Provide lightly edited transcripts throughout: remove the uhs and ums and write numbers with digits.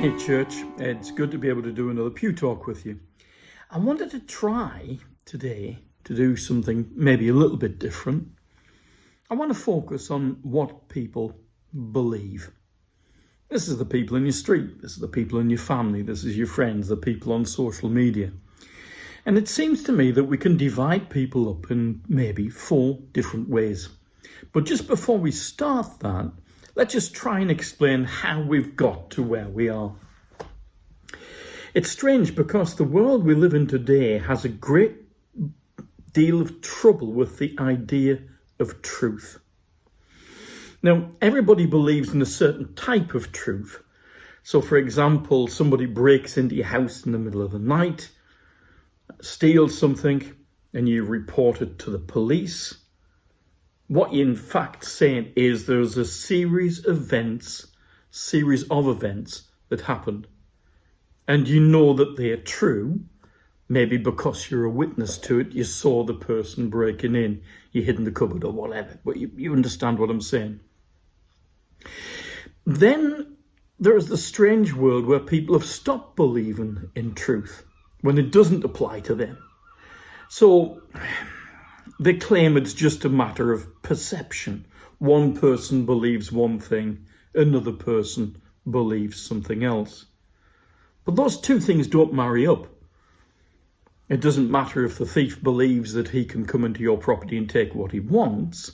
Hey church, it's good to be able to do another PEW Talk with you. I wanted to try today to do something maybe a little bit different. I want to focus on what people believe. This is the people in your street, this is the people in your family, this is your friends, the people on social media. And it seems to me that we can divide people up in maybe 4 different ways. But just before we start that, let's just try and explain how we've got to where we are. It's strange because the world we live in today has a great deal of trouble with the idea of truth. Now, everybody believes in a certain type of truth. So, for example, somebody breaks into your house in the middle of the night, steals something, and you report it to the police. What you're in fact saying is there's a series of events that happened. And you know that they're true, maybe because you're a witness to it, you saw the person breaking in, you hid in the cupboard or whatever, but you understand what I'm saying. Then there is the strange world where people have stopped believing in truth when it doesn't apply to them. So they claim it's just a matter of perception. One person believes one thing, another person believes something else. But those two things don't marry up. It doesn't matter if the thief believes that he can come into your property and take what he wants.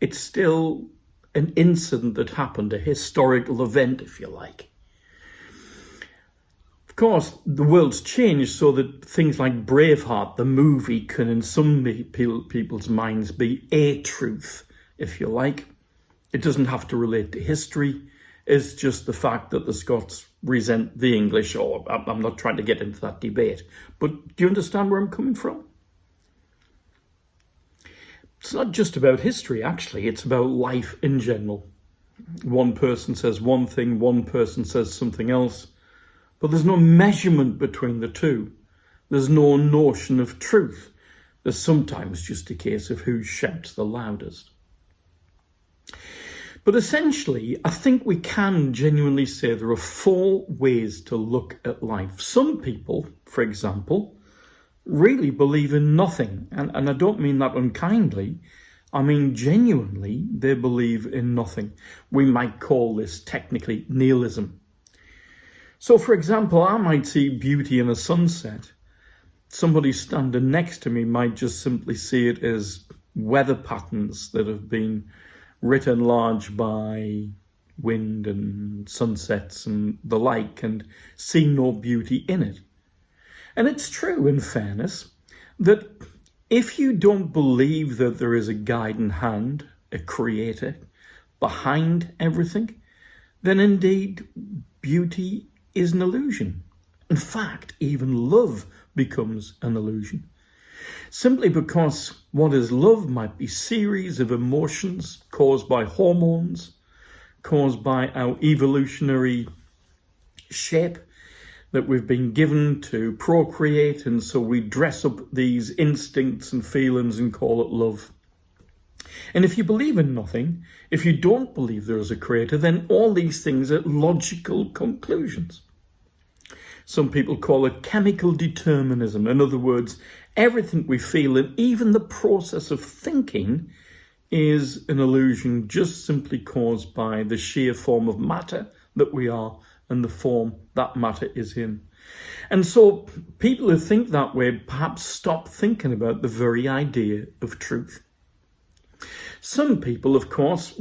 It's still an incident that happened, a historical event, if you like. Of course, the world's changed so that things like Braveheart, the movie, can in some people's minds be a truth, if you like. It doesn't have to relate to history. It's just the fact that the Scots resent the English, or I'm not trying to get into that debate. But do you understand where I'm coming from? It's not just about history, actually. It's about life in general. One person says one thing, one person says something else. But there's no measurement between the two. There's no notion of truth. There's sometimes just a case of who shouts the loudest. But essentially, I think we can genuinely say there are 4 ways to look at life. Some people, for example, really believe in nothing. And I don't mean that unkindly. I mean, genuinely, they believe in nothing. We might call this technically nihilism. So, for example, I might see beauty in a sunset. Somebody standing next to me might just simply see it as weather patterns that have been written large by wind and sunsets and the like, and see no beauty in it. And it's true, in fairness, that if you don't believe that there is a guiding hand, a creator, behind everything, then indeed beauty is an illusion. In fact, even love becomes an illusion. Simply because what is love might be a series of emotions caused by hormones, caused by our evolutionary shape that we've been given to procreate, and so we dress up these instincts and feelings and call it love. And if you believe in nothing, if you don't believe there is a creator, then all these things are logical conclusions. Some people call it chemical determinism. In other words, everything we feel and even the process of thinking is an illusion just simply caused by the sheer form of matter that we are and the form that matter is in. And so people who think that way perhaps stop thinking about the very idea of truth. Some people, of course,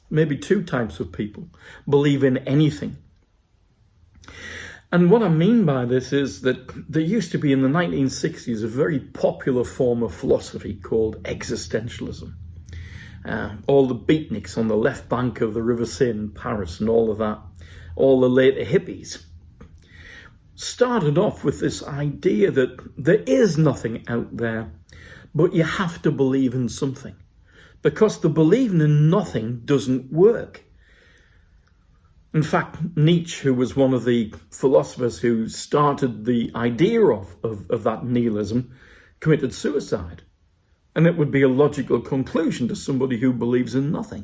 maybe 2 types of people, believe in anything. And what I mean by this is that there used to be in the 1960s a very popular form of philosophy called existentialism. All the beatniks on the left bank of the River Seine in Paris and all of that, all the later hippies, started off with this idea that there is nothing out there, but you have to believe in something. Because the believing in nothing doesn't work. In fact, Nietzsche, who was one of the philosophers who started the idea of that nihilism, committed suicide. And it would be a logical conclusion to somebody who believes in nothing.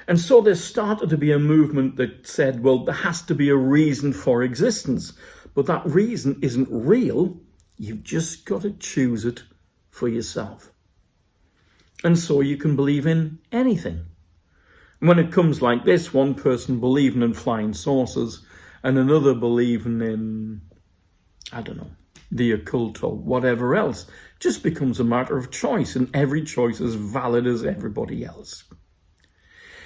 And so there started to be a movement that said, well, there has to be a reason for existence, but that reason isn't real. You've just got to choose it for yourself. And so you can believe in anything. When it comes like this, one person believing in flying saucers and another believing in, I don't know, the occult or whatever else, just becomes a matter of choice, and every choice is valid as everybody else.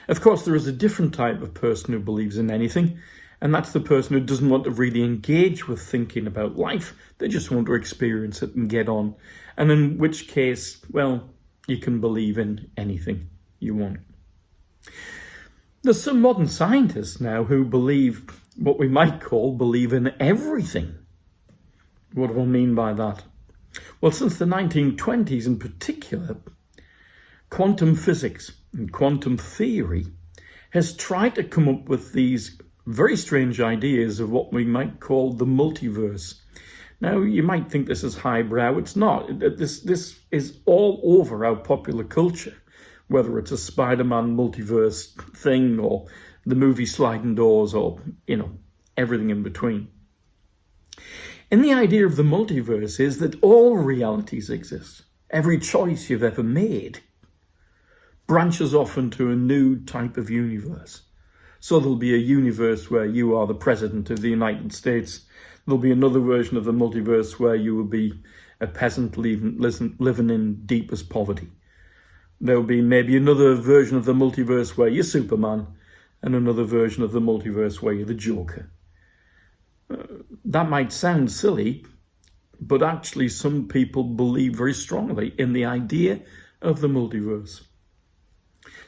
Of course, there is a different type of person who believes in anything, and that's the person who doesn't want to really engage with thinking about life. They just want to experience it and get on. And in which case, well, you can believe in anything you want. There's some modern scientists now who believe what we might believe in everything. What do I mean by that? Well, since the 1920s in particular, quantum physics and quantum theory has tried to come up with these very strange ideas of what we might call the multiverse. Now, you might think this is highbrow. It's not. This is all over our popular culture, whether it's a Spider-Man multiverse thing or the movie Sliding Doors or, everything in between. And the idea of the multiverse is that all realities exist. Every choice you've ever made branches off into a new type of universe. So there'll be a universe where you are the president of the United States. There'll be another version of the multiverse where you will be a peasant living in deepest poverty. There'll be maybe another version of the multiverse where you're Superman, and another version of the multiverse where you're the Joker. That might sound silly, but actually some people believe very strongly in the idea of the multiverse.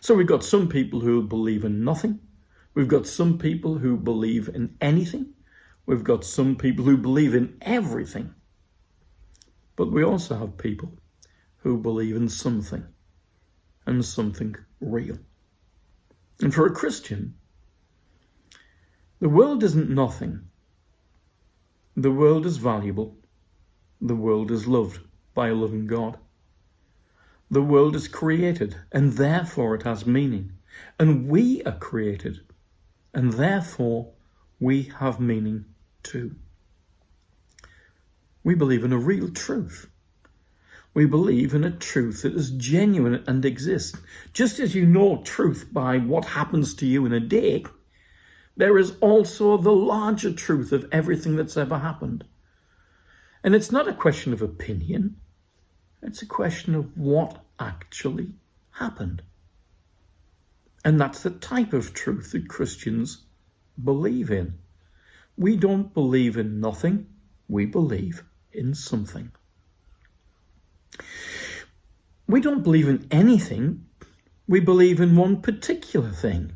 So we've got some people who believe in nothing. We've got some people who believe in anything. We've got some people who believe in everything. But we also have people who believe in something, and something real. And for a Christian, the world isn't nothing. The world is valuable. The world is loved by a loving God. The world is created, and therefore it has meaning. And we are created, and therefore we have meaning too. We believe in a real truth. We believe in a truth that is genuine and exists. Just as you know truth by what happens to you in a day, there is also the larger truth of everything that's ever happened. And it's not a question of opinion. It's a question of what actually happened. And that's the type of truth that Christians believe in. We don't believe in nothing. We believe in something. We don't believe in anything. We believe in one particular thing,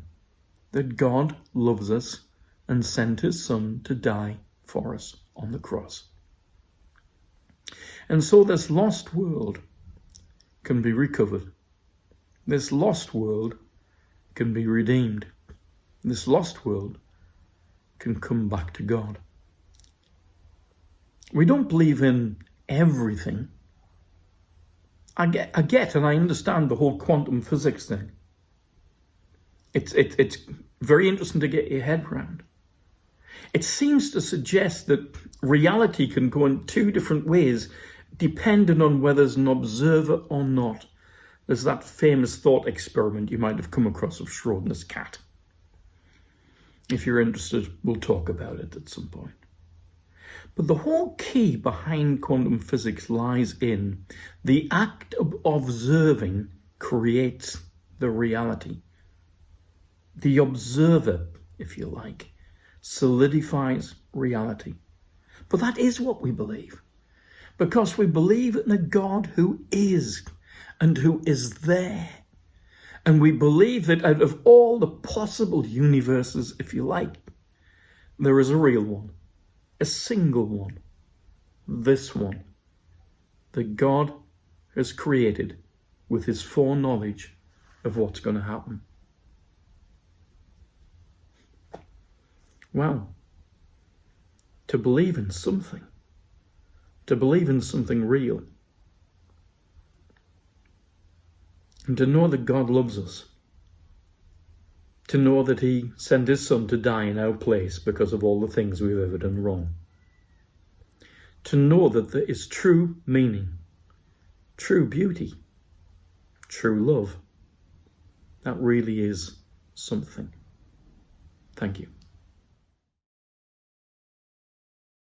that God loves us and sent his Son to die for us on the cross. And so this lost world can be recovered. This lost world can be redeemed. This lost world can come back to God. We don't believe in everything. I get and I understand the whole quantum physics thing. It's very interesting to get your head around. It seems to suggest that reality can go in two different ways, depending on whether there's an observer or not. There's that famous thought experiment you might have come across of Schrodinger's cat. If you're interested, we'll talk about it at some point. But the whole key behind quantum physics lies in the act of observing creates the reality. The observer, if you like, solidifies reality. But that is what we believe, because we believe in a God who is and who is there. And we believe that out of all the possible universes, if you like, there is a real one. A single one, this one, that God has created with his foreknowledge of what's going to happen. Well, to believe in something real, and to know that God loves us, To know that he sent his son to die in our place because of all the things we've ever done wrong. To know that there is true meaning, true beauty, true love. That really is something. Thank you.